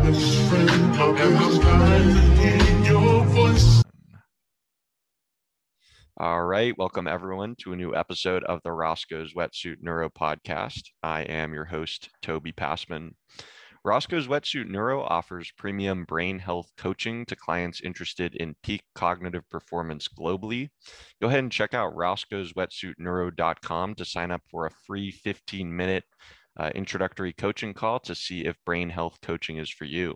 best friend, how can I find in your voice? All right, welcome everyone to a new episode of the Roscoe's Wetsuit Neuro podcast. I am your host, Toby Passman. Roscoe's Wetsuit Neuro offers premium brain health coaching to clients interested in peak cognitive performance globally. Go ahead and check out roscoeswetsuitneuro.com to sign up for a free 15-minute introductory coaching call to see if brain health coaching is for you.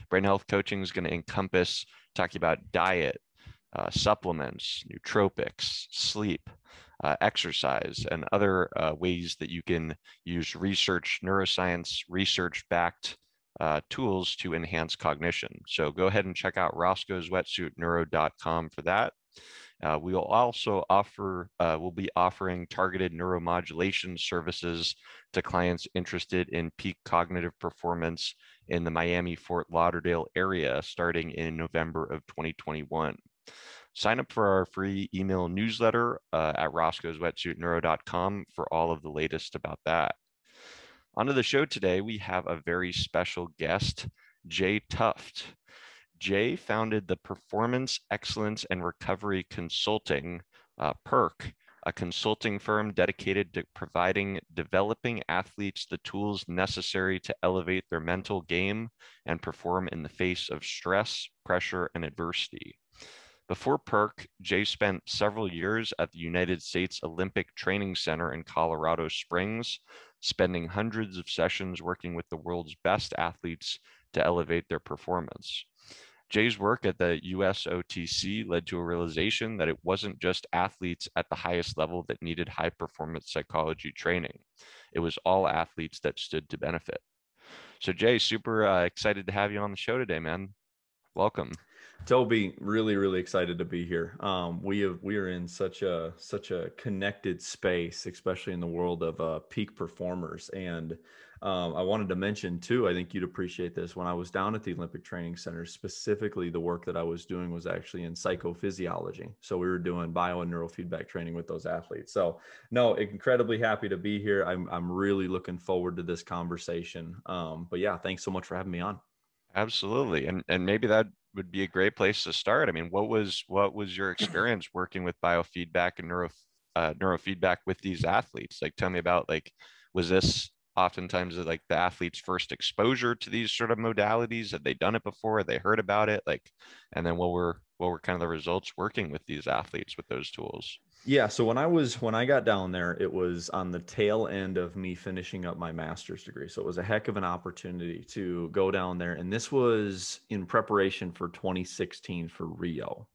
Brain health coaching is going to encompass talking about diet, supplements, nootropics, sleep, exercise, and other ways that you can use neuroscience, research-backed tools to enhance cognition. So go ahead and check out roscoeswetsuitneuro.com for that. We will also we'll be offering targeted neuromodulation services to clients interested in peak cognitive performance in the Miami-Fort Lauderdale area starting in November of 2021. Sign up for our free email newsletter at roscoeswetsuitneuro.com for all of the latest about that. Onto the show today, we have a very special guest, Jay Thooft. Jay founded the Performance Excellence and Recovery Consulting, PERC, a consulting firm dedicated to providing developing athletes the tools necessary to elevate their mental game and perform in the face of stress, pressure, and adversity. Before PERC, Jay spent several years at the United States Olympic Training Center in Colorado Springs, spending hundreds of sessions working with the world's best athletes to elevate their performance. Jay's work at the USOTC led to a realization that it wasn't just athletes at the highest level that needed high-performance psychology training. It was all athletes that stood to benefit. So Jay, super excited to have you on the show today, man. Welcome. Toby, really excited to be here. We are in such a connected space, especially in the world of peak performers. And I wanted to mention too, I think you'd appreciate this. When I was down at the Olympic Training Center, specifically the work that I was doing was actually in psychophysiology. So we were doing bio and neurofeedback training with those athletes. So no, incredibly happy to be here. I'm really looking forward to this conversation. But yeah, thanks so much for having me on. Absolutely. And maybe that would be a great place to start. I mean, what was your experience working with biofeedback and neurofeedback with these athletes? Like, tell me about, like, was this oftentimes like the athlete's first exposure to these sort of modalities? Had they done it before? Had they heard about it? Like, and then what were kind of the results working with these athletes with those tools? Yeah. So when I got down there, it was on the tail end of me finishing up my master's degree. So it was a heck of an opportunity to go down there. And this was in preparation for 2016 for Rio.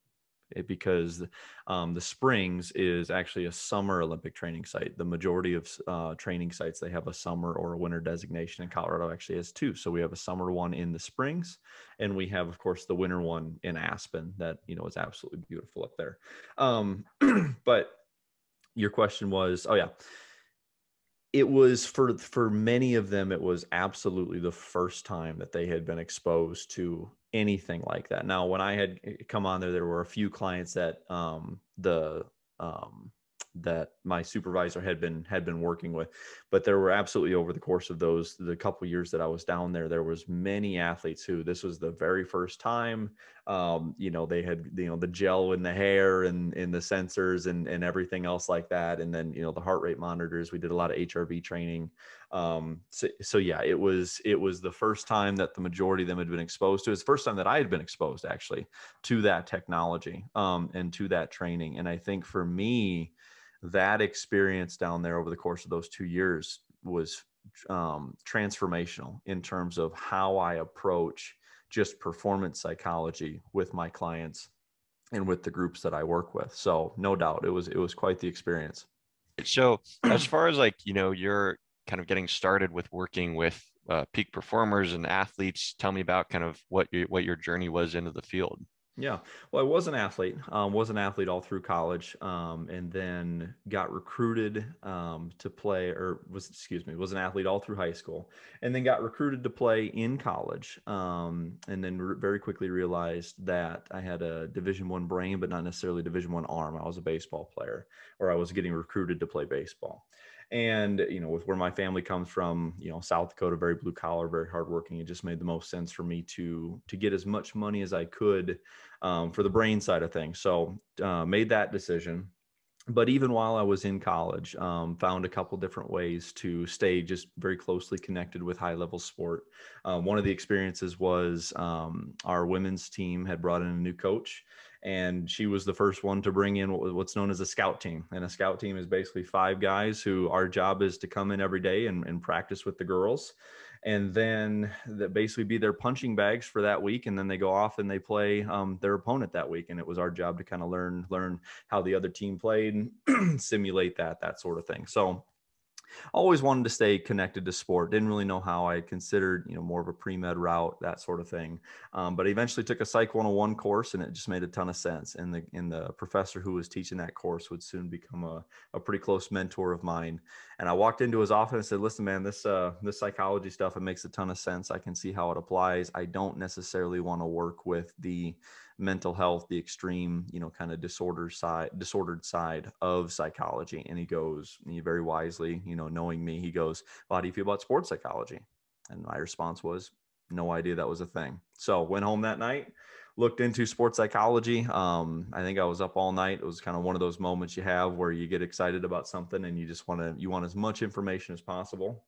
Because the Springs is actually a summer Olympic training site. The majority of training sites, they have a summer or a winter designation, and Colorado actually has two. So we have a summer one in the Springs, and we have, of course, the winter one in Aspen that, is absolutely beautiful up there. But your question was, oh yeah, it was for many of them, it was absolutely the first time that they had been exposed to anything like that. Now, when I had come on there were a few clients that that my supervisor had been working with, but there were absolutely, over the course of the couple of years that I was down there was many athletes who this was the very first time. They had, the gel in the hair and in the sensors and everything else like that. And then, the heart rate monitors, we did a lot of HRV training. So yeah, it was the first time that the majority of them had been exposed to. It's the first time that I had been exposed actually to that technology, and to that training. And I think for me, that experience down there over the course of those 2 years was transformational in terms of how I approach just performance psychology with my clients and with the groups that I work with. So no doubt it was quite the experience. So as far as, like, you're kind of getting started with working with peak performers and athletes, tell me about kind of what your journey was into the field. Yeah. Well, I was an athlete, all through college, and then got recruited to play, was an athlete all through high school, and then got recruited to play in college, and then very quickly realized that I had a Division I brain, but not necessarily Division I arm. I was a baseball player, or I was getting recruited to play baseball. And, with where my family comes from, South Dakota, very blue collar, very hardworking, it just made the most sense for me to get as much money as I could for the brain side of things. So made that decision. But even while I was in college, found a couple different ways to stay just very closely connected with high level sport. One of the experiences was our women's team had brought in a new coach, and she was the first one to bring in what's known as a scout team. And a scout team is basically 5 guys who our job is to come in every day and practice with the girls. And then that basically be their punching bags for that week. And then they go off and they play their opponent that week. And it was our job to kind of learn how the other team played, simulate that sort of thing. So always wanted to stay connected to sport. Didn't really know how. I considered, more of a pre-med route, that sort of thing. But I eventually took a Psych 101 course, and it just made a ton of sense. And the professor who was teaching that course would soon become a pretty close mentor of mine. And I walked into his office and said, "Listen, man, this psychology stuff, it makes a ton of sense. I can see how it applies. I don't necessarily want to work with the mental health, the extreme, kind of disordered side of psychology." And he very wisely, knowing me, he goes, "Well, how do you feel about sports psychology?" And my response was, "No idea that was a thing." So went home that night, looked into sports psychology. I think I was up all night. It was kind of one of those moments you have where you get excited about something and you want as much information as possible.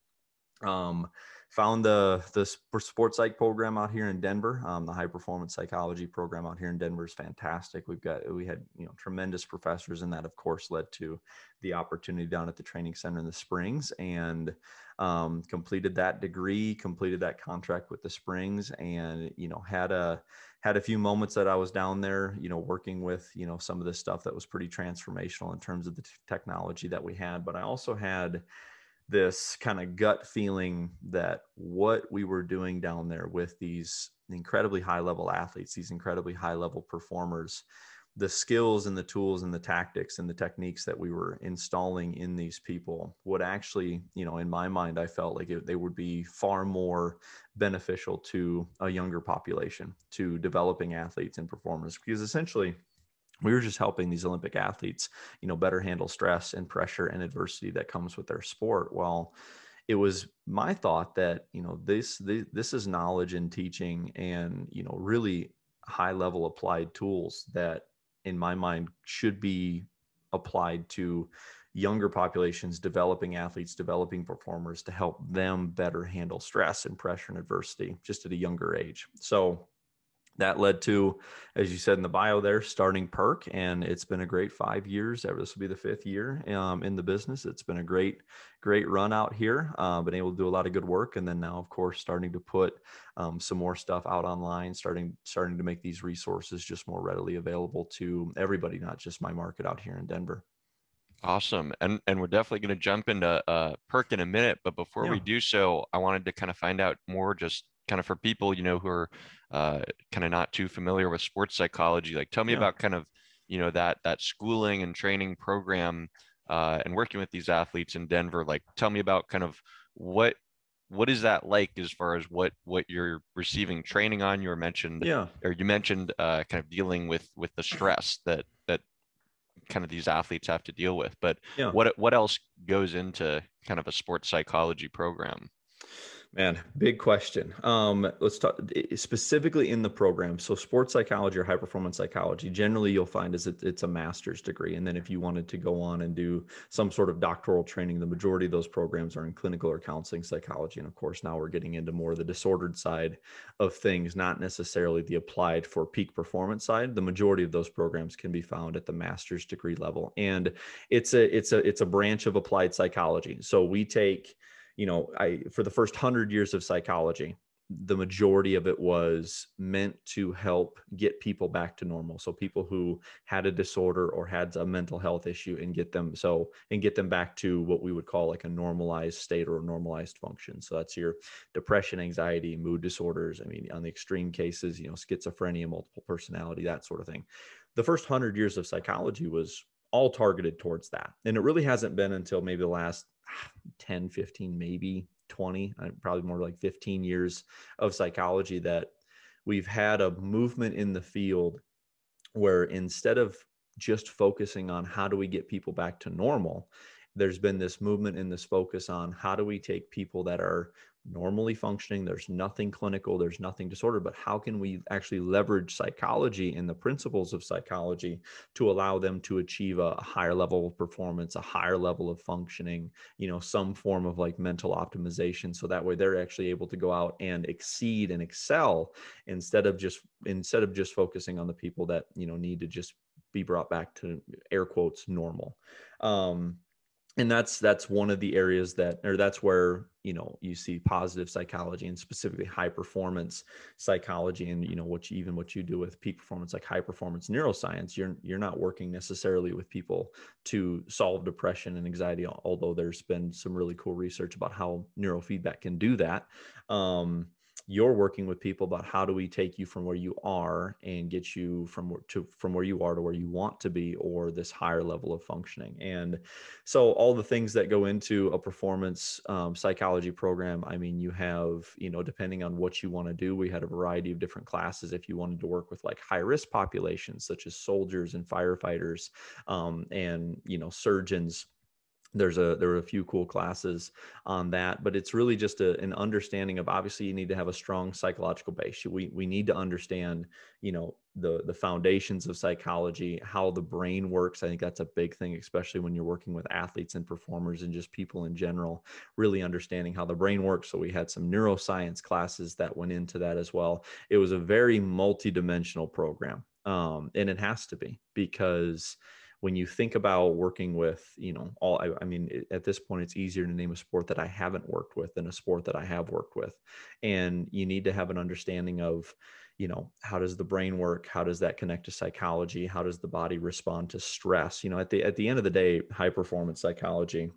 Found the sports psych program out here in Denver. The high performance psychology program out here in Denver is fantastic. We had tremendous professors, and that of course led to the opportunity down at the training center in the Springs, and completed that degree, completed that contract with the Springs, and had a few moments that I was down there, working with some of this stuff that was pretty transformational in terms of the technology that we had. But I also had this kind of gut feeling that what we were doing down there with these incredibly high level athletes, these incredibly high level performers, the skills and the tools and the tactics and the techniques that we were installing in these people would actually, in my mind, I felt like they would be far more beneficial to a younger population, to developing athletes and performers, because essentially we were just helping these Olympic athletes, better handle stress and pressure and adversity that comes with their sport. Well, it was my thought that, this is knowledge and teaching and, really high level applied tools that in my mind should be applied to younger populations, developing athletes, developing performers, to help them better handle stress and pressure and adversity just at a younger age. So that led to, as you said in the bio there, starting PERC, and it's been a great 5 years. This will be the 5th year in the business. It's been a great run out here. Been able to do a lot of good work, and then now, of course, starting to put some more stuff out online, starting to make these resources just more readily available to everybody, not just my market out here in Denver. Awesome. And we're definitely going to jump into PERC in a minute, but before we do so, I wanted to kind of find out more, just kind of for people, who are kind of not too familiar with sports psychology. Like, tell me about kind of, that schooling and training program and working with these athletes in Denver. Like, tell me about kind of what is that like as far as what you're receiving training on. You mentioned kind of dealing with the stress that kind of these athletes have to deal with, but what else goes into kind of a sports psychology program? Man, big question. Let's talk specifically in the program. So sports psychology or high performance psychology, generally you'll find it's a master's degree. And then if you wanted to go on and do some sort of doctoral training, the majority of those programs are in clinical or counseling psychology. And of course, now we're getting into more of the disordered side of things, not necessarily the applied for peak performance side. The majority of those programs can be found at the master's degree level. And it's a branch of applied psychology. So we take, for the first 100 years of psychology, the majority of it was meant to help get people back to normal. So people who had a disorder or had a mental health issue and get them back to what we would call like a normalized state or a normalized function. So that's your depression, anxiety, mood disorders. I mean, on the extreme cases, schizophrenia, multiple personality, that sort of thing. The first 100 years of psychology was all targeted towards that. And it really hasn't been until maybe the last 10, 15, maybe 20, probably more like 15 years of psychology that we've had a movement in the field where instead of just focusing on how do we get people back to normal, there's been this movement and this focus on how do we take people that are normally functioning, there's nothing clinical, there's nothing disorder, but how can we actually leverage psychology and the principles of psychology to allow them to achieve a higher level of performance, a higher level of functioning, some form of like mental optimization, so that way they're actually able to go out and exceed and excel instead of just focusing on the people that need to just be brought back to, air quotes, normal. And that's one of the areas that's where you see positive psychology, and specifically high performance psychology, and what you do with peak performance, like high performance neuroscience. You're not working necessarily with people to solve depression and anxiety, although there's been some really cool research about how neurofeedback can do that. You're working with people about how do we take you from where you are and get you from where you are to where you want to be, or this higher level of functioning. And so all the things that go into a performance psychology program, I mean, you have, depending on what you want to do, we had a variety of different classes. If you wanted to work with like high risk populations, such as soldiers and firefighters, and, surgeons, there were a few cool classes on that, but it's really just an understanding of, obviously you need to have a strong psychological base. We need to understand, the foundations of psychology, how the brain works. I think that's a big thing, especially when you're working with athletes and performers and just people in general, really understanding how the brain works. So we had some neuroscience classes that went into that as well. It was a very multidimensional program. And it has to be, because when you think about working with, I mean, at this point, it's easier to name a sport that I haven't worked with than a sport that I have worked with. And you need to have an understanding of, how does the brain work? How does that connect to psychology? How does the body respond to stress? At the end of the day, high performance psychology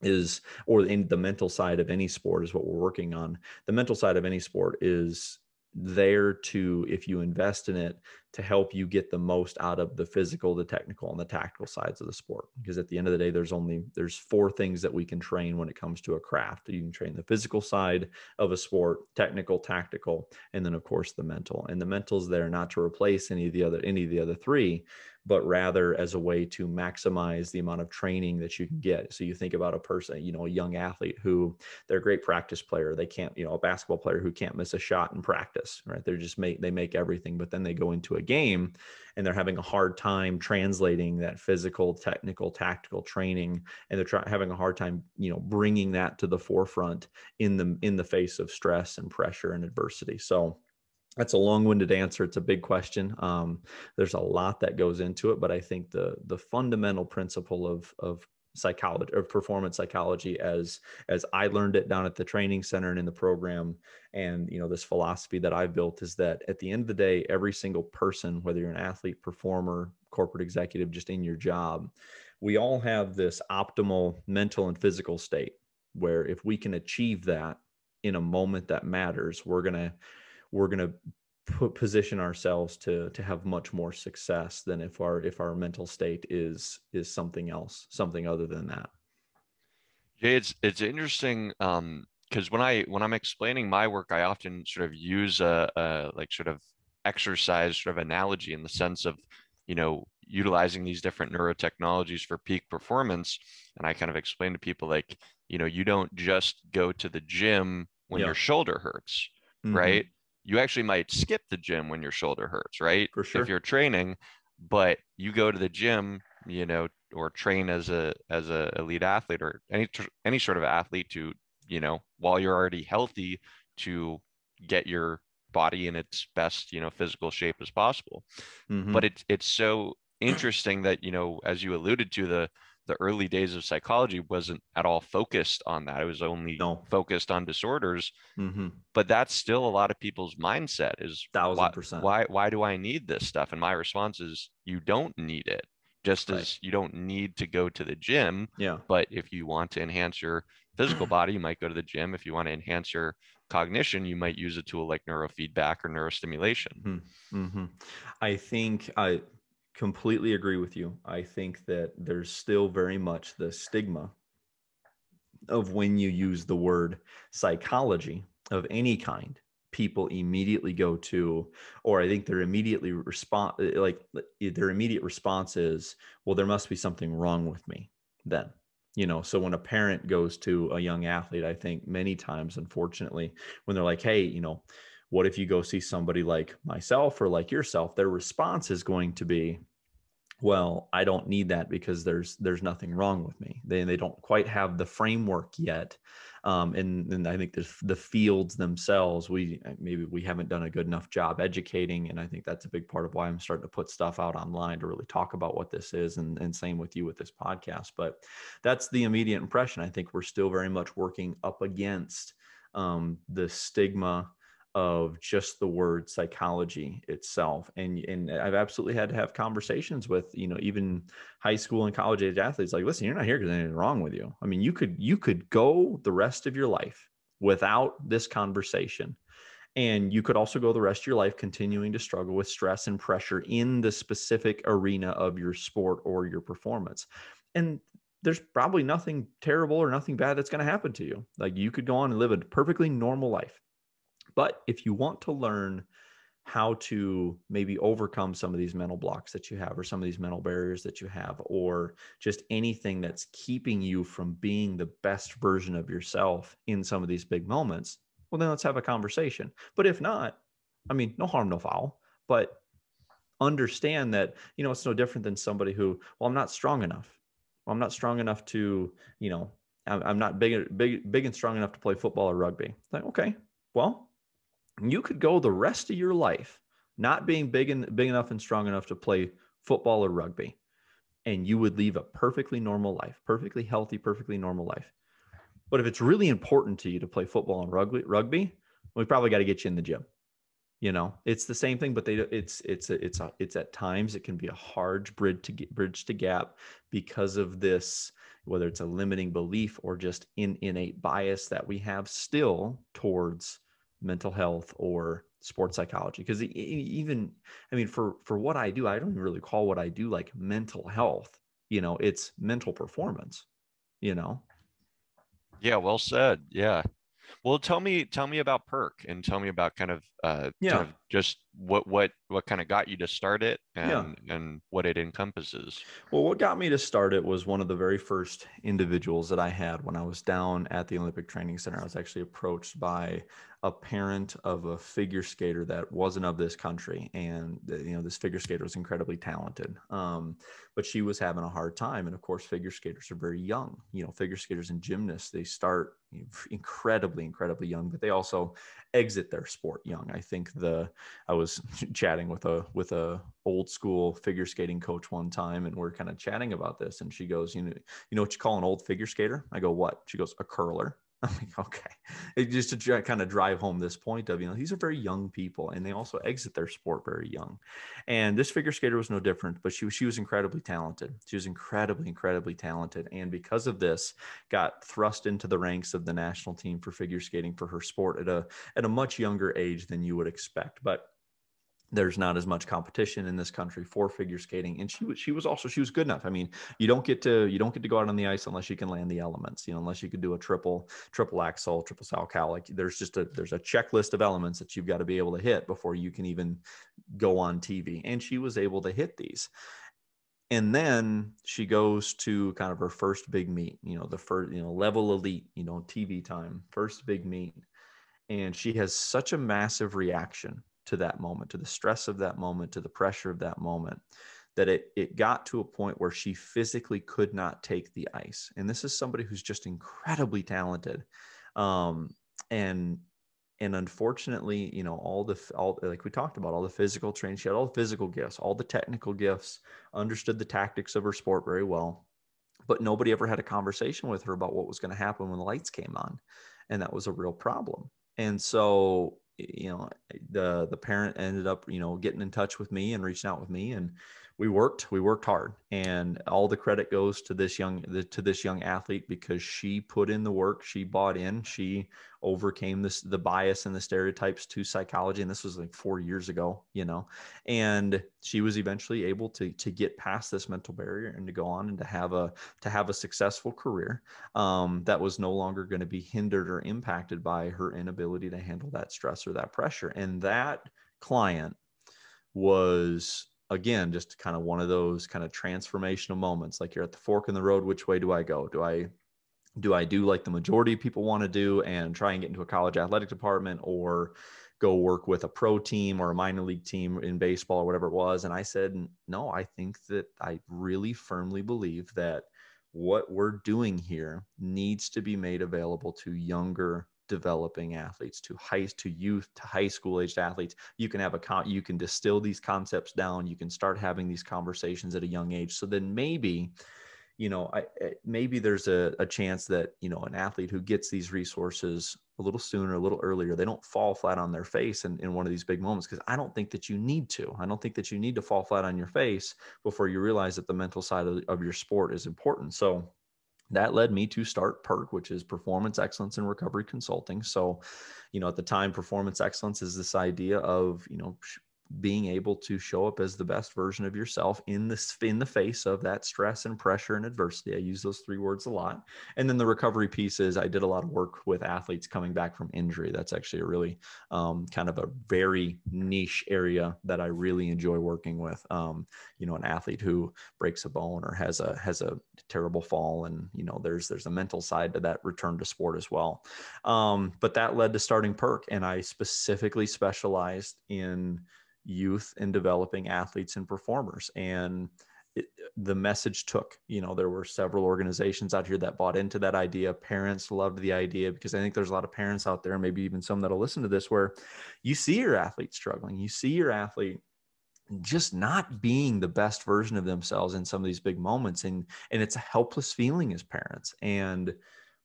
is, or in the mental side of any sport, is what we're working on. The mental side of any sport is there to, if you invest in it, to help you get the most out of the physical, the technical, and the tactical sides of the sport. Because at the end of the day, there's four things that we can train when it comes to a craft. You can train the physical side of a sport, technical, tactical, and then of course the mental. And the mental is there not to replace any of the other three, but rather as a way to maximize the amount of training that you can get. So you think about a person, a young athlete who, they're a great practice player. They can't, a basketball player who can't miss a shot in practice, right? They make everything, but then they go into a game and they're having a hard time translating that physical, technical, tactical training. And they're having a hard time, bringing that to the forefront in the face of stress and pressure and adversity. So that's a long-winded answer. It's a big question. There's a lot that goes into it, but I think the fundamental principle of psychology, or performance psychology, as I learned it down at the training center and in the program, and this philosophy that I've built, is that at the end of the day, every single person, whether you're an athlete, performer, corporate executive, just in your job, we all have this optimal mental and physical state where if we can achieve that in a moment that matters, we're gonna position ourselves to have much more success than if our mental state is something else, something other than that. Jay, it's interesting, because when I'm explaining my work, I often sort of use a like sort of exercise sort of analogy, in the sense of, utilizing these different neurotechnologies for peak performance. And I kind of explain to people, like, you don't just go to the gym when your shoulder hurts, right? You actually might skip the gym when your shoulder hurts, right? For sure. If you're training, but you go to the gym, or train as a elite athlete, or any sort of athlete, to, while you're already healthy, to get your body in its best, physical shape as possible. But it's so interesting that, as you alluded to, the early days of psychology wasn't at all focused on that. It was only focused on disorders. But that's still a lot of people's mindset, is 1000%. Why do I need this stuff? And my response is, you don't need it. Just as you don't need to go to the gym. But if you want to enhance your physical body, you might go to the gym. If you want to enhance your cognition, you might use a tool like neurofeedback or neurostimulation. I think I completely agree with you. I think that there's still very much the stigma of, when you use the word psychology of any kind, people immediately go to, or I think their immediate response is, well, there must be something wrong with me then. So when a parent goes to a young athlete, I think many times, unfortunately, when they're like, hey, what if you go see somebody like myself or like yourself, their response is going to be, well, I don't need that because there's nothing wrong with me. They don't quite have the framework yet. And I think the fields themselves, maybe we haven't done a good enough job educating. And I think that's a big part of why I'm starting to put stuff out online to really talk about what this is. And same with you with this podcast. But that's the immediate impression. I think we're still very much working up against the stigma of just the word psychology itself. And I've absolutely had to have conversations with, even high school and college age athletes, like, listen, you're not here because there's anything wrong with you. I mean, you could go the rest of your life without this conversation. And you could also go the rest of your life continuing to struggle with stress and pressure in the specific arena of your sport or your performance. And there's probably nothing terrible or nothing bad that's going to happen to you. Like, you could go on and live a perfectly normal life. But if you want to learn how to maybe overcome some of these mental blocks that you have, or some of these mental barriers that you have, or just anything that's keeping you from being the best version of yourself in some of these big moments, well, then let's have a conversation. But if not, I mean, no harm, no foul. But understand that, it's no different than somebody who, well, I'm not strong enough. Well, I'm not strong enough to, I'm not big and strong enough to play football or rugby. It's like, okay, well, you could go the rest of your life not being big enough and strong enough to play football or rugby, and you would leave a perfectly normal life, perfectly healthy, perfectly normal life. But if it's really important to you to play football and rugby, we probably got to get you in the gym. It's the same thing, but it's at times it can be a hard bridge to gap because of this, whether it's a limiting belief or just innate bias that we have still towards mental health or sports psychology. Because even, I mean, for what I do, I don't even really call what I do like mental health. It's mental performance. Yeah, well said. Yeah. Well, tell me about PERC, and tell me about Yeah. just what kind of got you to start it, Yeah. and what it encompasses. Well, what got me to start it was one of the very first individuals that I had when I was down at the Olympic Training Center. I was actually approached by a parent of a figure skater that wasn't of this country. And, this figure skater was incredibly talented. But she was having a hard time. And of course, figure skaters are very young. Figure skaters and gymnasts, they start incredibly, incredibly young, but they also exit their sport young. I think I was chatting with a old school figure skating coach one time, and we're kind of chatting about this. And she goes, you know what you call an old figure skater? I go, what? She goes, a curler. I'm like, okay. Just to kind of drive home this point of, these are very young people, and they also exit their sport very young. And this figure skater was no different, but she was incredibly talented. She was incredibly, incredibly talented. And because of this, got thrust into the ranks of the national team for figure skating for her sport at a much younger age than you would expect. But there's not as much competition in this country for figure skating. And she was good enough. I mean, you don't get to go out on the ice unless you can land the elements, unless you could do a triple axel, triple salchow. Like there's a checklist of elements that you've got to be able to hit before you can even go on TV. And she was able to hit these. And then she goes to kind of her first big meet, the first, level elite, TV time, first big meet. And she has such a massive reaction to that moment, to the stress of that moment, to the pressure of that moment, that it got to a point where she physically could not take the ice. And this is somebody who's just incredibly talented. And unfortunately, all like we talked about, all the physical training, she had all the physical gifts, all the technical gifts, understood the tactics of her sport very well, but nobody ever had a conversation with her about what was going to happen when the lights came on. And that was a real problem. And so, the parent ended up, getting in touch with me and reaching out with me, and we worked hard. And all the credit goes to this young athlete, because she put in the work, she bought in, she overcame the bias and the stereotypes to psychology. And this was like 4 years ago, and she was eventually able to get past this mental barrier and to go on and to have a successful career that was no longer going to be hindered or impacted by her inability to handle that stress or that pressure. And that client was again, just kind of one of those kind of transformational moments. Like you're at the fork in the road. Which way do I go? Do I do like the majority of people want to do and try and get into a college athletic department, or go work with a pro team or a minor league team in baseball or whatever it was? And I said, no, I think that I really firmly believe that what we're doing here needs to be made available to younger developing athletes, to youth, to high school aged athletes. You can have you can distill these concepts down. You can start having these conversations at a young age. So then maybe, maybe there's a chance that, an athlete who gets these resources a little sooner, a little earlier, they don't fall flat on their face in one of these big moments. Because I don't think that you need to. I don't think that you need to fall flat on your face before you realize that the mental side of your sport is important. So that led me to start PERC, which is Performance Excellence and Recovery Consulting. So, at the time, performance excellence is this idea of, being able to show up as the best version of yourself in the face of that stress and pressure and adversity. I use those three words a lot. And then the recovery piece is I did a lot of work with athletes coming back from injury. That's actually a really kind of a very niche area that I really enjoy working with. An athlete who breaks a bone or has a terrible fall, and there's a mental side to that return to sport as well. But that led to starting PERC, and I specifically specialized in youth and developing athletes and performers. And the message took. There were several organizations out here that bought into that idea. Parents loved the idea, because I think there's a lot of parents out there, maybe even some that'll listen to this, where you see your athlete struggling, you see your athlete just not being the best version of themselves in some of these big moments. And it's a helpless feeling as parents. And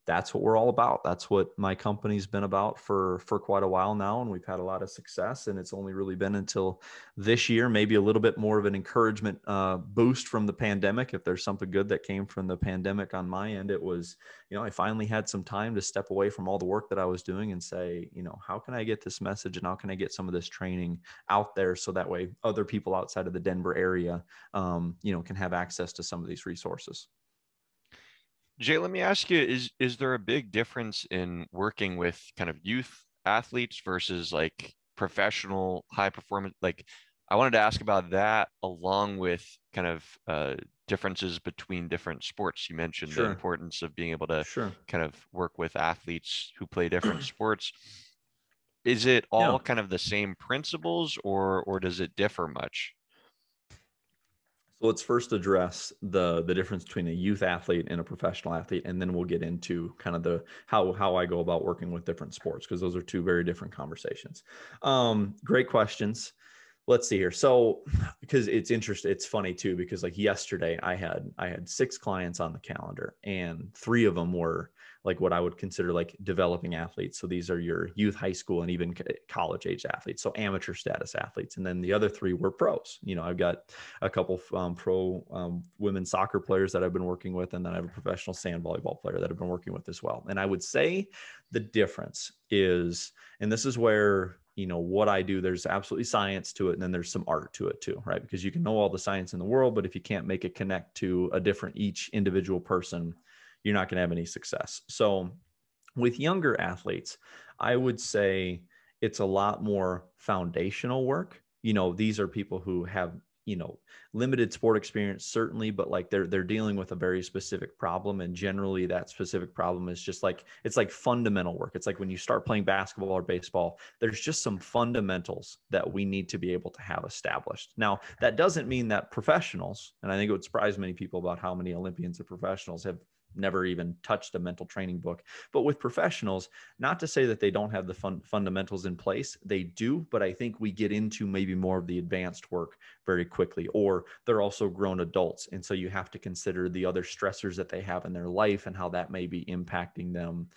that's what we're all about. That's what my company's been about for quite a while now. And we've had a lot of success, and it's only really been until this year, maybe a little bit more of an encouragement boost from the pandemic. If there's something good that came from the pandemic on my end, it was, I finally had some time to step away from all the work that I was doing and say, how can I get this message and how can I get some of this training out there, so that way other people outside of the Denver area, can have access to some of these resources. Jay, let me ask you, is there a big difference in working with kind of youth athletes versus like professional high performance? Like, I wanted to ask about that, along with kind of differences between different sports. You mentioned the importance of being able to kind of work with athletes who play different sports. Is it all kind of the same principles, or does it differ much? So let's first address the difference between a youth athlete and a professional athlete, and then we'll get into kind of how I go about working with different sports, because those are two very different conversations. Great questions. Let's see here. So, because it's interesting, it's funny too, because like yesterday I had 6 clients on the calendar, and 3 of them were like what I would consider like developing athletes. So these are your youth, high school, and even college age athletes. So amateur status athletes. And then the other 3 were pros. I've got a couple pro women's soccer players that I've been working with. And then I have a professional sand volleyball player that I've been working with as well. And I would say the difference is, and this is where, what I do, there's absolutely science to it. And then there's some art to it too, right? Because you can know all the science in the world, but if you can't make it connect to each individual person, you're not going to have any success. So with younger athletes, I would say it's a lot more foundational work. These are people who have, limited sport experience, certainly, but like they're dealing with a very specific problem. And generally that specific problem is just like, it's like fundamental work. It's like when you start playing basketball or baseball, there's just some fundamentals that we need to be able to have established. Now, that doesn't mean that professionals, and I think it would surprise many people about how many Olympians and professionals have never even touched a mental training book. But with professionals, not to say that they don't have the fundamentals in place, they do, but I think we get into maybe more of the advanced work very quickly, or they're also grown adults. And so you have to consider the other stressors that they have in their life and how that may be impacting them,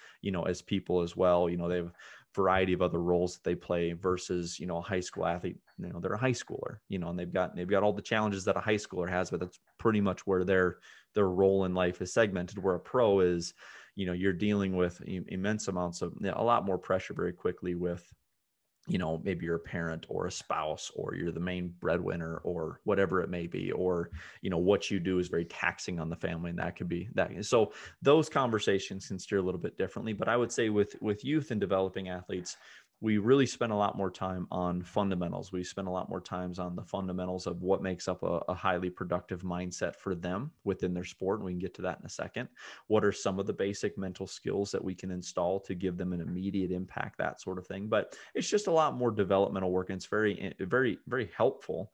as people as well. They have a variety of other roles that they play versus, a high school athlete, they're a high schooler, and they've got all the challenges that a high schooler has, but that's pretty much where their role in life is segmented. Where a pro is, you're dealing with immense amounts of, a lot more pressure very quickly with, maybe you're a parent or a spouse, or you're the main breadwinner, or whatever it may be, or, what you do is very taxing on the family, and that could be that. So those conversations can steer a little bit differently. But I would say with youth and developing athletes, we really spend a lot more time on fundamentals. We spend a lot more times on the fundamentals of what makes up a highly productive mindset for them within their sport. And we can get to that in a second. What are some of the basic mental skills that we can install to give them an immediate impact, that sort of thing. But it's just a lot more developmental work, and it's very, very, very helpful.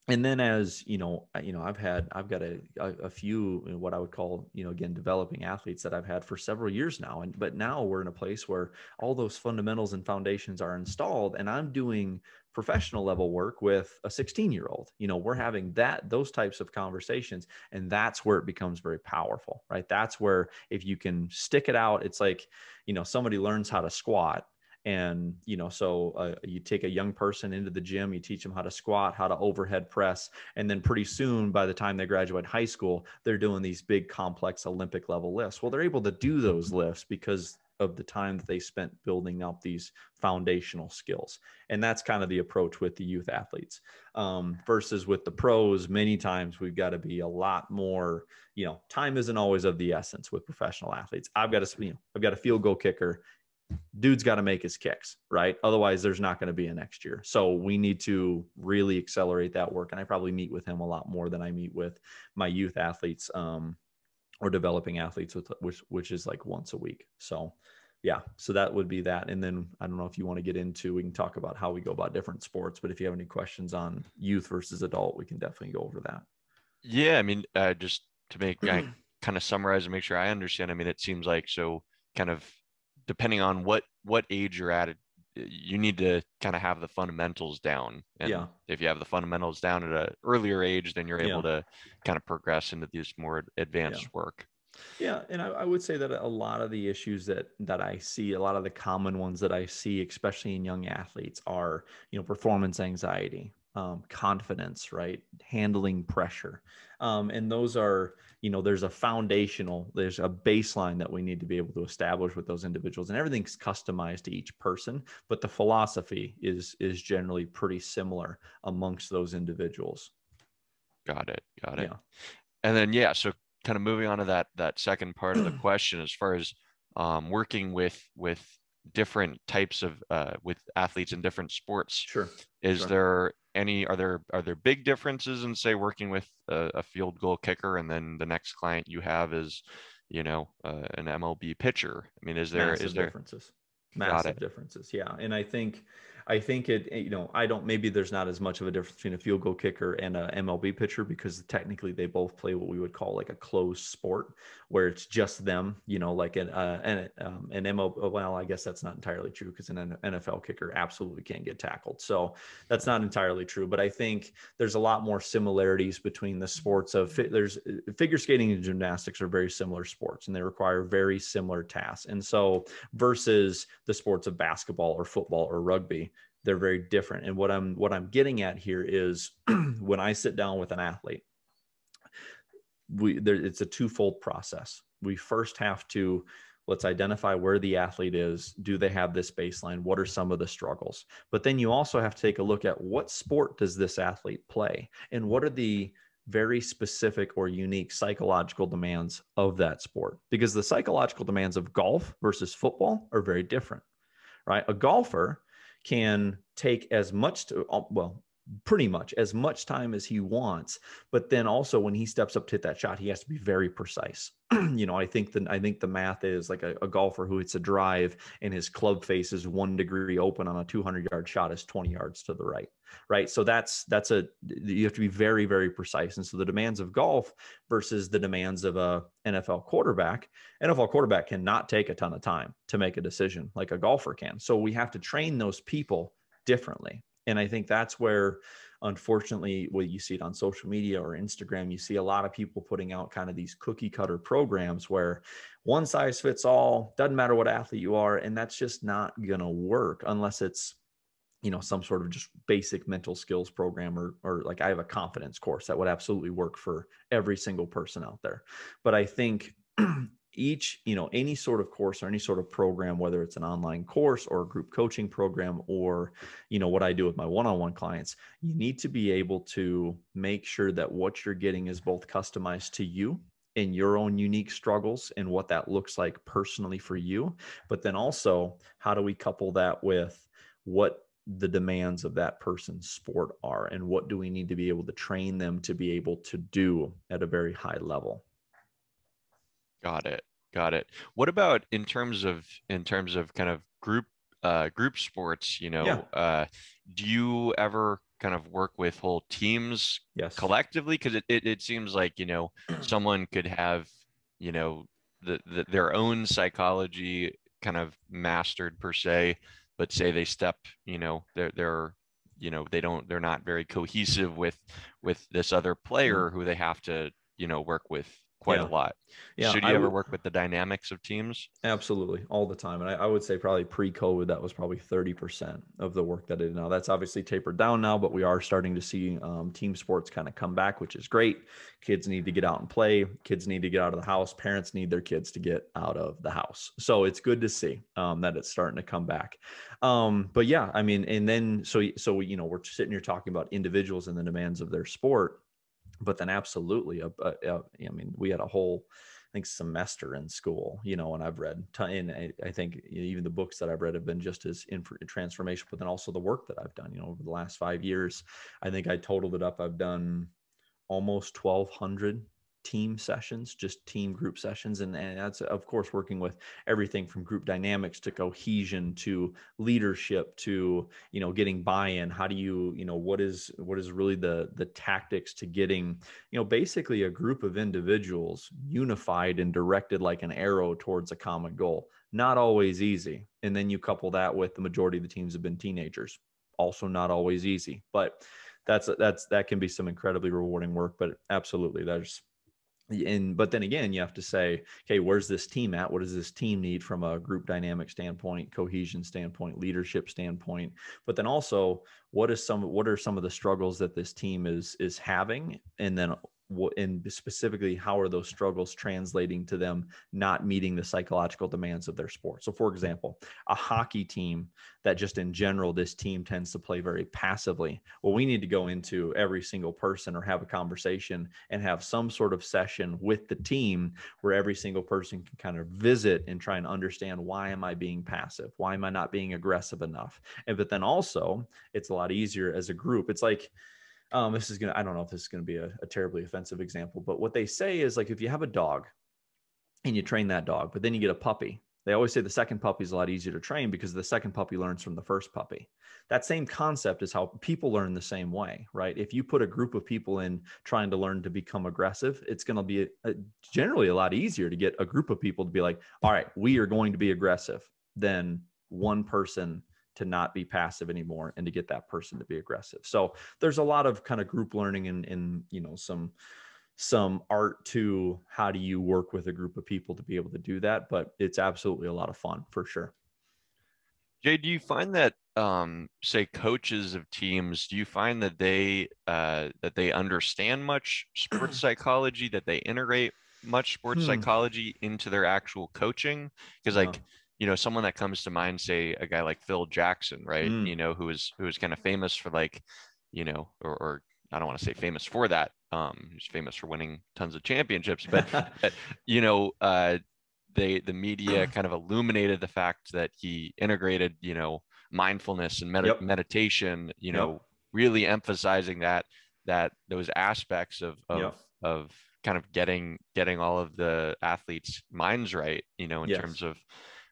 And then as I've got a few, what I would call, again, developing athletes that I've had for several years now. But now we're in a place where all those fundamentals and foundations are installed, and I'm doing professional level work with a 16-year-old. We're having those types of conversations, and that's where it becomes very powerful, right? That's where, if you can stick it out, it's like, somebody learns how to squat. And, so you take a young person into the gym, you teach them how to squat, how to overhead press. And then pretty soon, by the time they graduate high school, they're doing these big, complex Olympic level lifts. Well, they're able to do those lifts because of the time that they spent building up these foundational skills. And that's kind of the approach with the youth athletes, versus with the pros. Many times we've got to be a lot more, time isn't always of the essence with professional athletes. I've got a field goal kicker. Dude's got to make his kicks, right? Otherwise there's not going to be a next year. So we need to really accelerate that work. And I probably meet with him a lot more than I meet with my youth athletes, or developing athletes, which is like once a week. So yeah, so that would be that. And then I don't know if you want to get into, we can talk about how we go about different sports, but if you have any questions on youth versus adult, we can definitely go over that. Yeah. I mean, just to kind of summarize and make sure I understand. I mean, it seems like, so kind of depending on what age you're at, you need to kind of have the fundamentals down. And if you have the fundamentals down at an earlier age, then you're able to kind of progress into this more advanced work. Yeah. And I would say that a lot of the issues that I see, a lot of the common ones that I see, especially in young athletes, are, performance anxiety, confidence, right? Handling pressure. And those are, there's a baseline that we need to be able to establish with those individuals, and everything's customized to each person, but the philosophy is generally pretty similar amongst those individuals. Got it. Yeah. And then, so kind of moving on to that second part of the question, as far as working with different types of with athletes in different sports. Sure. Are there big differences in, say, working with a field goal kicker, and then the next client you have is, an MLB pitcher? I mean, differences? Massive differences. Yeah. And I think it, maybe there's not as much of a difference between a field goal kicker and a MLB pitcher, because technically they both play what we would call like a closed sport, where it's just them, like an MLB. Well, I guess that's not entirely true, because an NFL kicker absolutely can't get tackled. So that's not entirely true, but I think there's a lot more similarities between the sports of figure skating and gymnastics are very similar sports, and they require very similar tasks. And so versus the sports of basketball or football or rugby, they're very different. And what I'm getting at here is when I sit down with an athlete, it's a twofold process. We first have to, let's identify where the athlete is. Do they have this baseline? What are some of the struggles? But then you also have to take a look at what sport does this athlete play, and what are the very specific or unique psychological demands of that sport, because the psychological demands of golf versus football are very different, right? A golfer can take pretty much as much time as he wants, but then also when he steps up to hit that shot, he has to be very precise. I think the math is like a golfer who hits a drive and his club face is 1 degree open on a 200-yard shot is 20 yards to the right. Right. So you have to be very, very precise. And so the demands of golf versus the demands of a NFL quarterback cannot take a ton of time to make a decision like a golfer can. So we have to train those people differently. And I think that's where, unfortunately, what you see it on social media or Instagram, you see a lot of people putting out kind of these cookie cutter programs where one size fits all, doesn't matter what athlete you are. And that's just not going to work unless it's, some sort of just basic mental skills program, or like I have a confidence course that would absolutely work for every single person out there. But I think any sort of course or any sort of program, whether it's an online course or a group coaching program, or, what I do with my one-on-one clients, you need to be able to make sure that what you're getting is both customized to you in your own unique struggles and what that looks like personally for you. But then also, how do we couple that with what the demands of that person's sport are, and what do we need to be able to train them to be able to do at a very high level? Got it. Got it. What about in terms of kind of group sports, Yeah. do you ever kind of work with whole teams Yes. collectively? Because it seems like, someone could have, their own psychology kind of mastered per se, but say they step, they're they're not very cohesive with this other Yeah. player who they have to, work with quite a Yeah. lot. Yeah. So do you ever work with the dynamics of teams? Absolutely, all the time. And I would say probably pre-COVID, that was probably 30% of the work that I did. Now that's obviously tapered down now, but we are starting to see team sports kind of come back, which is great. Kids need to get out and play. Kids need to get out of the house. Parents need their kids to get out of the house. So it's good to see that it's starting to come back. But yeah, I mean, and then, so, we're sitting here talking about individuals and the demands of their sport, but then absolutely, I mean, we had a whole, I think, semester in school, and I've read, and I think even the books that I've read have been just as transformational, but then also the work that I've done, over the last 5 years. I think I totaled it up. I've done almost 1,200 team sessions, just team group sessions. And that's, of course, working with everything from group dynamics to cohesion to leadership to, getting buy-in. How do you, what is really the tactics to getting, basically a group of individuals unified and directed like an arrow towards a common goal. Not always easy. And then you couple that with the majority of the teams have been teenagers. Also not always easy, but that can be some incredibly rewarding work. But absolutely, but then again, you have to say, okay, where's this team at? What does this team need from a group dynamic standpoint, cohesion standpoint, leadership standpoint? But then also, what are some of the struggles that this team is having? And then and specifically, how are those struggles translating to them not meeting the psychological demands of their sport? So for example, a hockey team that just in general, this team tends to play very passively. Well, we need to go into every single person or have a conversation and have some sort of session with the team where every single person can kind of visit and try and understand, why am I being passive? Why am I not being aggressive enough? But then also, it's a lot easier as a group. It's like, I don't know if this is going to be a terribly offensive example, but what they say is, like, if you have a dog and you train that dog, but then you get a puppy, they always say the second puppy is a lot easier to train because the second puppy learns from the first puppy. That same concept is how people learn the same way, right? If you put a group of people in trying to learn to become aggressive, it's going to be generally a lot easier to get a group of people to be like, all right, we are going to be aggressive, than one person to not be passive anymore and to get that person to be aggressive. So there's a lot of kind of group learning and some art to how do you work with a group of people to be able to do that. But it's absolutely a lot of fun for sure. Jay, do you find that say coaches of teams, do you find that they understand much sports psychology, that they integrate much sports psychology into their actual coaching? Because someone that comes to mind, say a guy like Phil Jackson, right? Who was kind of famous for or I don't want to say famous for that. He's famous for winning tons of championships, but the media kind of illuminated the fact that he integrated, mindfulness and meditation, really emphasizing that those aspects of kind of getting all of the athletes' minds right, in terms of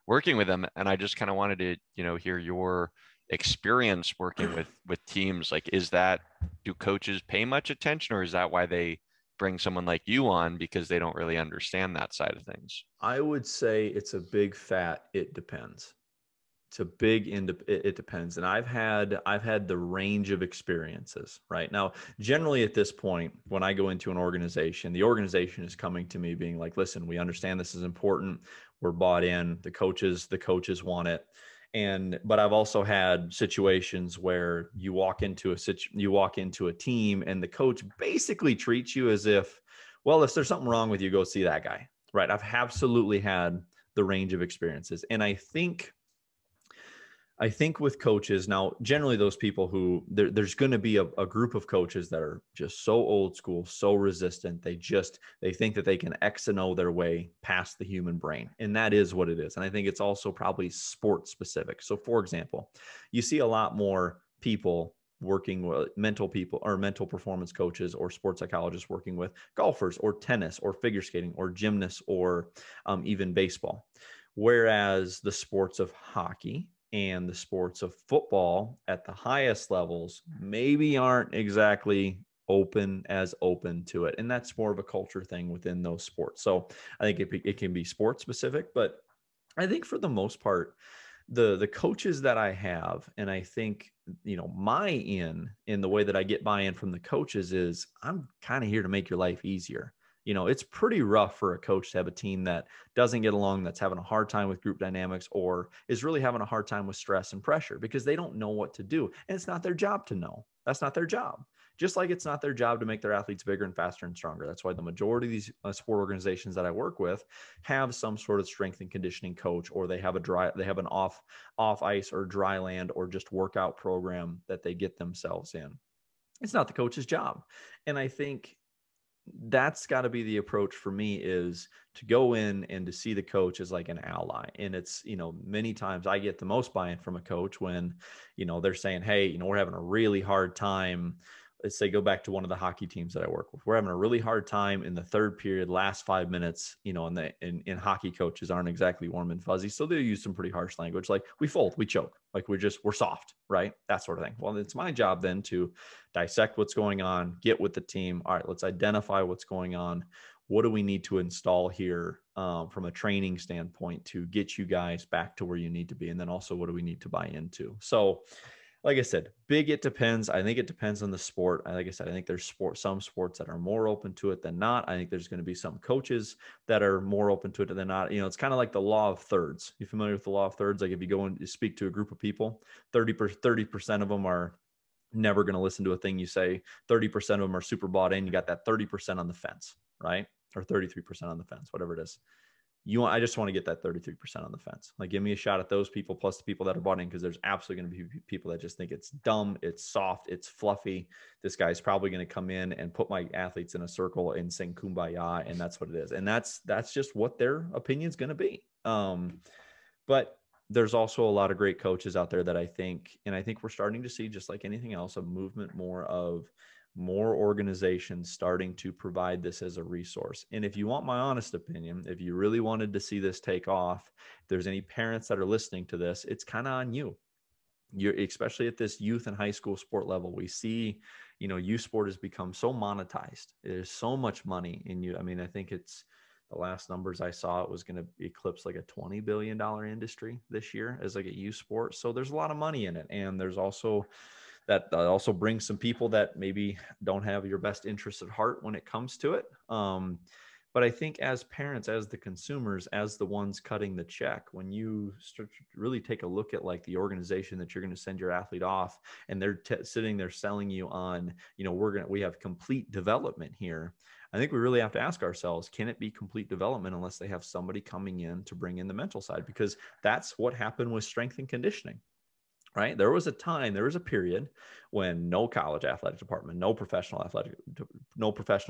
working with them. And I just kind of wanted to, hear your experience working with teams. Like, do coaches pay much attention, or is that why they bring someone like you on, because they don't really understand that side of things? I would say it's a big fat, it depends. It's a big it depends. And I've had the range of experiences right now. Generally at this point, when I go into an organization, the organization is coming to me being like, listen, we understand this is important. We're bought in. The coaches want it. But I've also had situations where you walk into a team and the coach basically treats you as if, well, if there's something wrong with you, go see that guy. Right. I've absolutely had the range of experiences. And I think I think with coaches now, generally those people who there's going to be a group of coaches that are just so old school, so resistant. They think that they can X and O their way past the human brain. And that is what it is. And I think it's also probably sport specific. So for example, you see a lot more people working with mental people or mental performance coaches or sports psychologists working with golfers or tennis or figure skating or gymnasts or even baseball. Whereas the sports of hockey and the sports of football at the highest levels maybe aren't exactly open to it. And that's more of a culture thing within those sports. So I think it can be sport specific, but I think for the most part, the coaches that I have, and I think, my in the way that I get buy-in from the coaches is I'm kind of here to make your life easier. It's pretty rough for a coach to have a team that doesn't get along, that's having a hard time with group dynamics, or is really having a hard time with stress and pressure because they don't know what to do. And it's not their job to know. That's not their job. Just like it's not their job to make their athletes bigger and faster and stronger. That's why the majority of these sport organizations that I work with have some sort of strength and conditioning coach, or they have an off ice or dry land or just workout program that they get themselves in. It's not the coach's job. And I think that's got to be the approach for me, is to go in and to see the coach as like an ally. And it's, many times I get the most buy-in from a coach when, they're saying, hey, we're having a really hard time. Let's say, go back to one of the hockey teams that I work with. We're having a really hard time in the third period, last 5 minutes, and hockey coaches aren't exactly warm and fuzzy. So they'll use some pretty harsh language. Like, we fold, we choke, like we're soft, right? That sort of thing. Well, it's my job then to dissect what's going on, get with the team. All right, let's identify what's going on. What do we need to install here from a training standpoint to get you guys back to where you need to be? And then also, what do we need to buy into? So, like I said, it depends. I think it depends on the sport. Like I said, I think there's some sports that are more open to it than not. I think there's going to be some coaches that are more open to it than not. It's kind of like the law of thirds. You familiar with the law of thirds? Like, if you go and speak to a group of people, 30% of them are never going to listen to a thing you say. 30% of them are super bought in. You got that 30% on the fence, right? Or 33% on the fence, whatever it is. I just want to get that 33% on the fence. Like, give me a shot at those people plus the people that are bought in, because there's absolutely going to be people that just think it's dumb, it's soft, it's fluffy. This guy's probably going to come in and put my athletes in a circle and sing Kumbaya, and that's what it is. And that's just what their opinion's going to be. But there's also a lot of great coaches out there that I think we're starting to see, just like anything else, a movement more organizations starting to provide this as a resource. And if you want my honest opinion, if you really wanted to see this take off, if there's any parents that are listening to this, it's kind of on you. You're, especially at this youth and high school sport level, we see, youth sport has become so monetized. There's so much money in you. I mean, I think it's the last numbers I saw, it was going to eclipse like a $20 billion industry this year as like a youth sport. So there's a lot of money in it. And there's also that also brings some people that maybe don't have your best interests at heart when it comes to it. But I think as parents, as the consumers, as the ones cutting the check, when you start to really take a look at like the organization that you're going to send your athlete off, and they're sitting there selling you on, we have complete development here. I think we really have to ask ourselves, can it be complete development unless they have somebody coming in to bring in the mental side? Because that's what happened with strength and conditioning. Right? There was a period when no college athletic department, no professional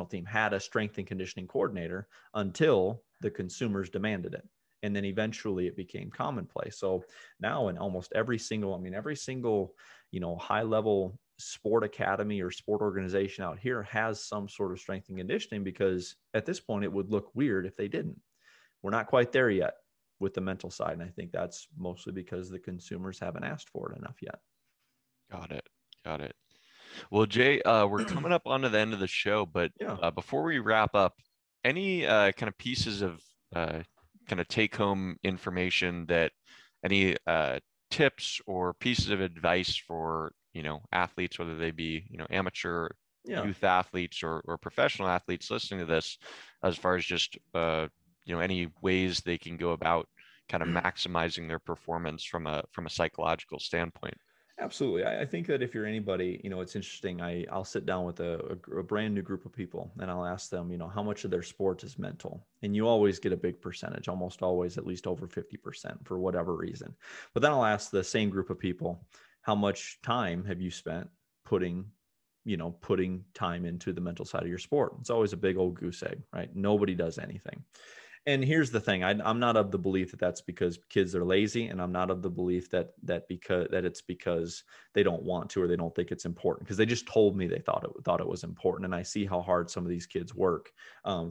team had a strength and conditioning coordinator until the consumers demanded it. And then eventually it became commonplace. So now in almost every single, high level sport academy or sport organization out here has some sort of strength and conditioning, because at this point it would look weird if they didn't. We're not quite there yet with the mental side. And I think that's mostly because the consumers haven't asked for it enough yet. Got it. Well, Jay, we're coming up onto the end of the show, but before we wrap up, any kind of pieces of kind of take home information, that any tips or pieces of advice for, athletes, whether they be, amateur youth athletes or professional athletes listening to this, as far as just, any ways they can go about kind of maximizing their performance from a psychological standpoint? Absolutely. I think that if you're anybody, it's interesting. I'll sit down with a brand new group of people and I'll ask them, how much of their sport is mental. And you always get a big percentage, almost always at least over 50% for whatever reason. But then I'll ask the same group of people, how much time have you spent putting time into the mental side of your sport? It's always a big old goose egg, right? Nobody does anything. And here's the thing: I'm not of the belief that that's because kids are lazy, and I'm not of the belief that it's because they don't want to or they don't think it's important, because they just told me they thought it was important, and I see how hard some of these kids work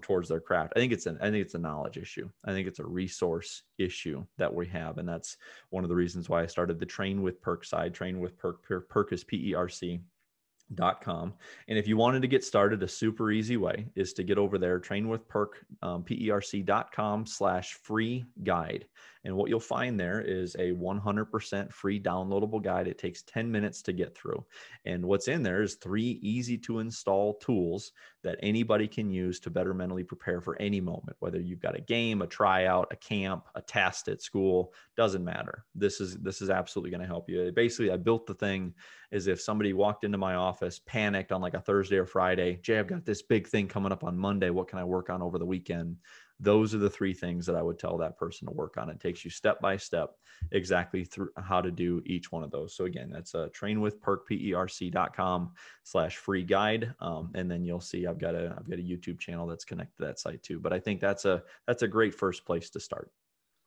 towards their craft. I think it's a knowledge issue. I think it's a resource issue that we have, and that's one of the reasons why I started the Train with PERC side. Train with PERC. PERC is PERC.com. And if you wanted to get started, a super easy way is to get over there, trainwithperc, PERC.com/free guide. And what you'll find there is a 100% free downloadable guide. It takes 10 minutes to get through. And what's in there is 3 easy to install tools that anybody can use to better mentally prepare for any moment, whether you've got a game, a tryout, a camp, a test at school, doesn't matter. This is absolutely going to help you. Basically, I built the thing as if somebody walked into my office, panicked on like a Thursday or Friday. Jay, I've got this big thing coming up on Monday. What can I work on over the weekend? Those are the 3 things that I would tell that person to work on. It takes you step by step exactly through how to do each one of those. So again, that's trainwithperc, PERC.com/free guide. And then you'll see I've got a YouTube channel that's connected to that site too. But I think that's a great first place to start.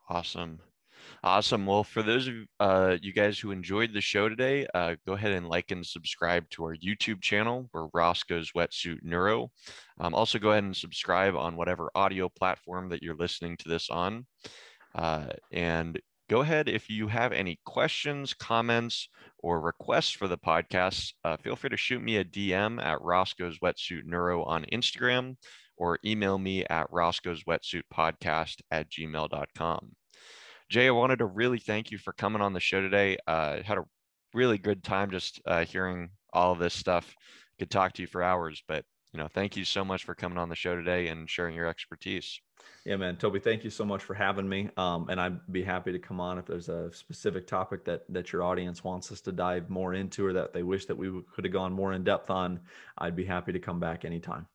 Awesome. Well, for those of you guys who enjoyed the show today, go ahead and like and subscribe to our YouTube channel. We're Roscoe's Wetsuit Neuro. Also, go ahead and subscribe on whatever audio platform that you're listening to this on. And go ahead, if you have any questions, comments, or requests for the podcast, feel free to shoot me a DM at Roscoe's Wetsuit Neuro on Instagram, or email me at roscoeswetsuitpodcast@gmail.com. Jay, I wanted to really thank you for coming on the show today. Had a really good time just hearing all of this stuff. Could talk to you for hours, but thank you so much for coming on the show today and sharing your expertise. Yeah, man, Toby, thank you so much for having me. And I'd be happy to come on if there's a specific topic that your audience wants us to dive more into, or that they wish that we could have gone more in depth on. I'd be happy to come back anytime.